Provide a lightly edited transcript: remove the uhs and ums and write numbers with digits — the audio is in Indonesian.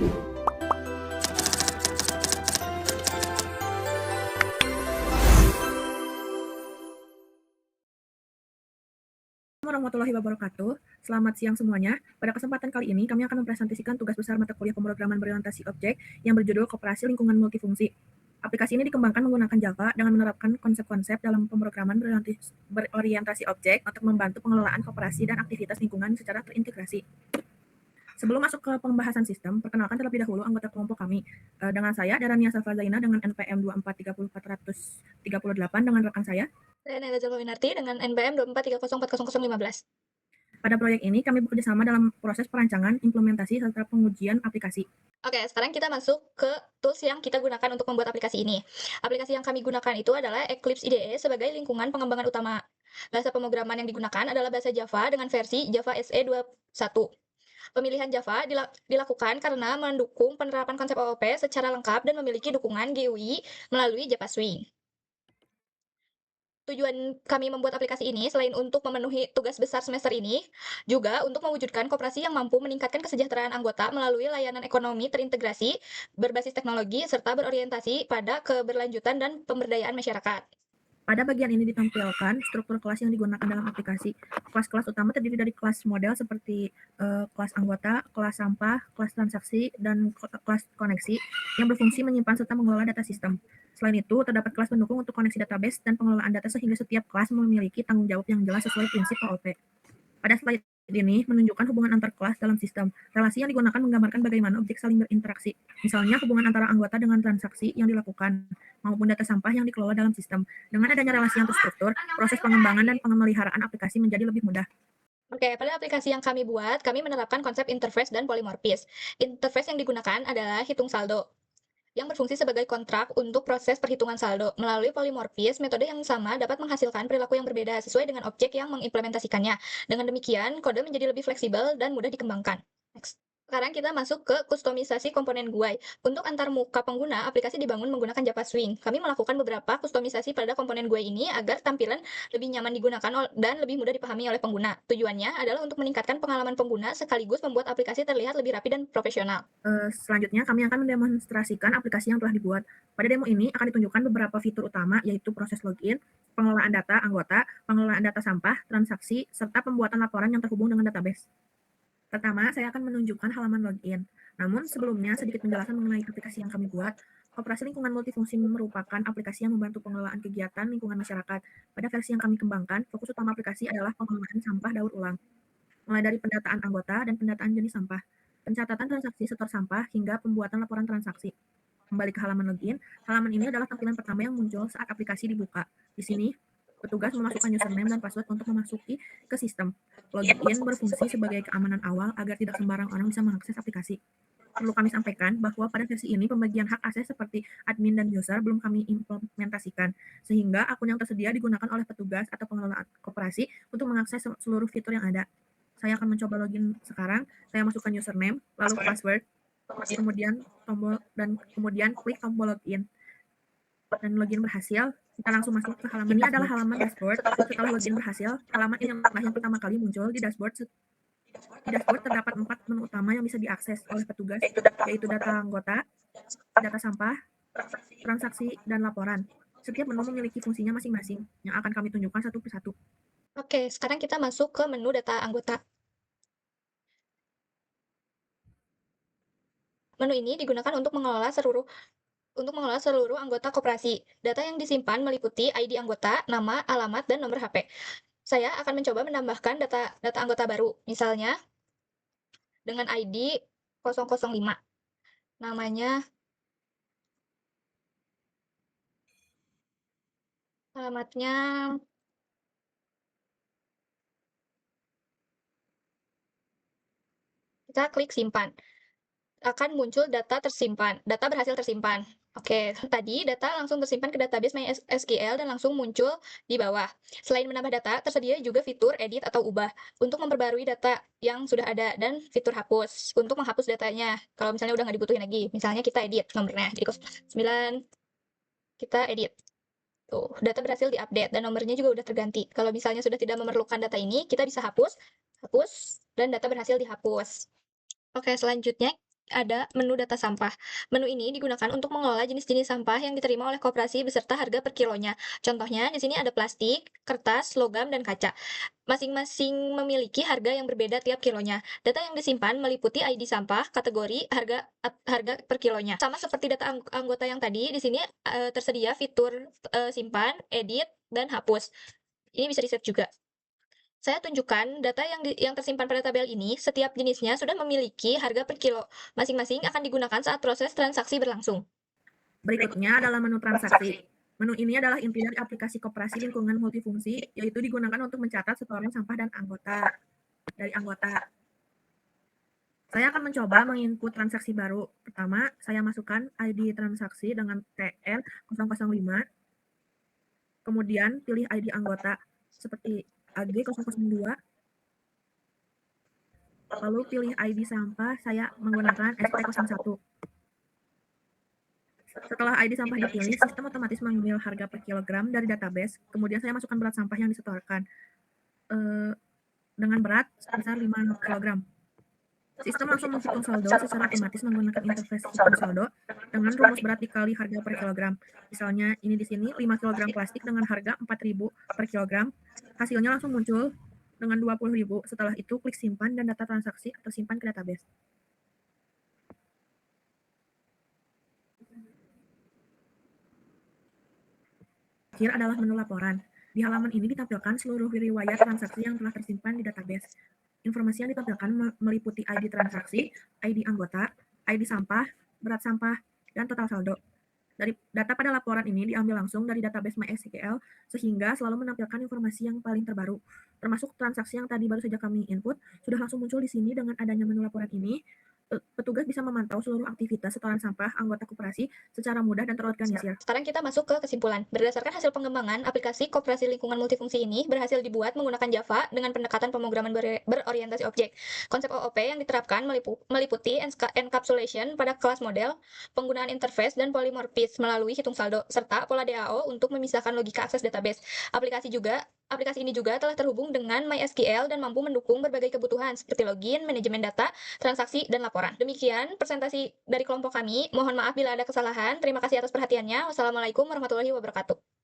Warahmatullahi wabarakatuh. Selamat siang semuanya. Pada kesempatan kali ini, kami akan mempresentasikan tugas besar mata kuliah pemrograman berorientasi objek yang berjudul Koperasi Lingkungan Multifungsi. Aplikasi ini dikembangkan menggunakan Java dengan menerapkan konsep-konsep dalam pemrograman berorientasi objek untuk membantu pengelolaan koperasi dan aktivitas lingkungan secara terintegrasi. Sebelum masuk ke pembahasan sistem, perkenalkan terlebih dahulu anggota kelompok kami. Dengan saya, Darania Safa Zaina dengan NPM 2430438 dengan rekan saya. Saya Naila Zalwinarti dengan NPM 243040015. Pada proyek ini, kami bekerjasama dalam proses perancangan, implementasi, serta pengujian aplikasi. Oke, sekarang kita masuk ke tools yang kita gunakan untuk membuat aplikasi ini. Aplikasi yang kami gunakan itu adalah Eclipse IDE sebagai lingkungan pengembangan utama. Bahasa pemrograman yang digunakan adalah bahasa Java dengan versi Java SE 21. Pemilihan Java dilakukan karena mendukung penerapan konsep OOP secara lengkap dan memiliki dukungan GUI melalui Java Swing. Tujuan kami membuat aplikasi ini selain untuk memenuhi tugas besar semester ini, juga untuk mewujudkan koperasi yang mampu meningkatkan kesejahteraan anggota melalui layanan ekonomi terintegrasi, berbasis teknologi, serta berorientasi pada keberlanjutan dan pemberdayaan masyarakat. Pada bagian ini ditampilkan struktur kelas yang digunakan dalam aplikasi. Kelas-kelas utama terdiri dari kelas model seperti kelas anggota, kelas sampah, kelas transaksi, dan kelas koneksi yang berfungsi menyimpan serta mengelola data sistem. Selain itu, terdapat kelas pendukung untuk koneksi database dan pengelolaan data sehingga setiap kelas memiliki tanggung jawab yang jelas sesuai prinsip OOP. Pada slide ini menunjukkan hubungan antar kelas dalam sistem. Relasi yang digunakan menggambarkan bagaimana objek saling berinteraksi. Misalnya hubungan antara anggota dengan transaksi yang dilakukan, maupun data sampah yang dikelola dalam sistem. Dengan adanya relasi yang terstruktur, proses pengembangan dan pemeliharaan aplikasi menjadi lebih mudah. Oke, pada aplikasi yang kami buat, kami menerapkan konsep interface dan polimorfis. Interface yang digunakan adalah hitung saldo, yang berfungsi sebagai kontrak untuk proses perhitungan saldo. Melalui polimorfis, metode yang sama dapat menghasilkan perilaku yang berbeda sesuai dengan objek yang mengimplementasikannya. Dengan demikian, kode menjadi lebih fleksibel dan mudah dikembangkan. Next. Sekarang kita masuk ke kustomisasi komponen GUI. Untuk antar muka pengguna, aplikasi dibangun menggunakan Java Swing. Kami melakukan beberapa kustomisasi pada komponen GUI ini agar tampilan lebih nyaman digunakan dan lebih mudah dipahami oleh pengguna. Tujuannya adalah untuk meningkatkan pengalaman pengguna sekaligus membuat aplikasi terlihat lebih rapi dan profesional. Selanjutnya, kami akan mendemonstrasikan aplikasi yang telah dibuat. Pada demo ini akan ditunjukkan beberapa fitur utama, yaitu proses login, pengelolaan data anggota, pengelolaan data sampah, transaksi, serta pembuatan laporan yang terhubung dengan database. Pertama, saya akan menunjukkan halaman login. Namun sebelumnya, sedikit penjelasan mengenai aplikasi yang kami buat. Koperasi Lingkungan Multifungsi merupakan aplikasi yang membantu pengelolaan kegiatan lingkungan masyarakat. Pada versi yang kami kembangkan, fokus utama aplikasi adalah pengelolaan sampah daur ulang, mulai dari pendataan anggota dan pendataan jenis sampah, pencatatan transaksi setor sampah, hingga pembuatan laporan transaksi. Kembali ke halaman login, halaman ini adalah tampilan pertama yang muncul saat aplikasi dibuka. Di sini, petugas memasukkan username dan password untuk memasuki ke sistem. Login berfungsi sebagai keamanan awal agar tidak sembarang orang bisa mengakses aplikasi. Perlu kami sampaikan bahwa pada versi ini pembagian hak akses seperti admin dan user belum kami implementasikan, sehingga akun yang tersedia digunakan oleh petugas atau pengelola koperasi untuk mengakses seluruh fitur yang ada. Saya akan mencoba login sekarang. Saya masukkan username, lalu password, kemudian klik tombol login. Dan login berhasil, kita langsung masuk ke halaman ini adalah halaman dashboard. Setelah login berhasil, halaman inilah yang pertama kali muncul di dashboard. Di dashboard terdapat 4 menu utama yang bisa diakses oleh petugas, yaitu data anggota, data sampah, transaksi, dan laporan. Setiap menu memiliki fungsinya masing-masing, yang akan kami tunjukkan satu persatu. Oke, sekarang kita masuk ke menu data anggota. Menu ini digunakan untuk mengelola seluruh anggota koperasi. Data yang disimpan meliputi ID anggota, nama, alamat, dan nomor HP. Saya akan mencoba menambahkan data anggota baru, misalnya dengan ID 005. Namanya, alamatnya, kita klik simpan. Akan muncul data tersimpan. Data berhasil tersimpan. Oke, tadi data langsung tersimpan ke database MySQL dan langsung muncul di bawah. Selain menambah data, tersedia juga fitur edit atau ubah untuk memperbarui data yang sudah ada dan fitur hapus untuk menghapus datanya. Kalau misalnya udah nggak dibutuhin lagi, misalnya kita edit nomornya jadi 9, kita edit. Tuh, data berhasil diupdate dan nomornya juga udah terganti. Kalau misalnya sudah tidak memerlukan data ini, kita bisa hapus, dan data berhasil dihapus. Oke, selanjutnya ada menu data sampah. Menu ini digunakan untuk mengelola jenis-jenis sampah yang diterima oleh koperasi beserta harga per kilonya. Contohnya di sini ada plastik, kertas, logam, dan kaca. Masing-masing memiliki harga yang berbeda tiap kilonya. Data yang disimpan meliputi ID sampah, kategori, harga per kilonya. Sama seperti data anggota yang tadi, di sini tersedia fitur simpan, edit, dan hapus. Ini bisa di-save juga. Saya tunjukkan data yang tersimpan pada tabel ini, setiap jenisnya sudah memiliki harga per kilo. Masing-masing akan digunakan saat proses transaksi berlangsung. Berikutnya adalah menu transaksi. Menu ini adalah inti dari aplikasi koperasi lingkungan multifungsi, yaitu digunakan untuk mencatat setoran sampah dan dari anggota. Saya akan mencoba menginput transaksi baru. Pertama, saya masukkan ID transaksi dengan TR005. Kemudian pilih ID anggota seperti AG002. Lalu pilih ID sampah, saya menggunakan ST01. Setelah ID sampah dipilih, sistem otomatis mengambil harga per kilogram dari database. Kemudian saya masukkan berat sampah yang disetorkan dengan berat sebesar 5 kg. Sistem langsung menghitung saldo secara otomatis menggunakan interface hitung saldo dengan rumus berat dikali harga per kilogram. Misalnya ini di sini 5 kg plastik dengan harga 4.000 per kilogram. Hasilnya langsung muncul dengan 20.000. Setelah itu klik simpan dan data transaksi tersimpan ke database. Terakhir adalah menu laporan. Di halaman ini ditampilkan seluruh riwayat transaksi yang telah tersimpan di database. Informasi yang ditampilkan meliputi ID transaksi, ID anggota, ID sampah, berat sampah, dan total saldo. Dari data pada laporan ini diambil langsung dari database MySQL, sehingga selalu menampilkan informasi yang paling terbaru. Termasuk transaksi yang tadi baru saja kami input, sudah langsung muncul di sini dengan adanya menu laporan ini. Petugas bisa memantau seluruh aktivitas setoran sampah anggota koperasi secara mudah dan terorganisir. Sekarang kita masuk ke kesimpulan. Berdasarkan hasil pengembangan, aplikasi koperasi lingkungan multifungsi ini berhasil dibuat menggunakan Java dengan pendekatan pemrograman berorientasi objek. Konsep OOP yang diterapkan meliputi encapsulation pada kelas model, penggunaan interface dan polymorphism melalui hitung saldo, serta pola DAO untuk memisahkan logika akses database. Aplikasi ini juga telah terhubung dengan MySQL dan mampu mendukung berbagai kebutuhan seperti login, manajemen data, transaksi, dan laporan. Demikian presentasi dari kelompok kami. Mohon maaf bila ada kesalahan. Terima kasih atas perhatiannya. Wassalamualaikum warahmatullahi wabarakatuh.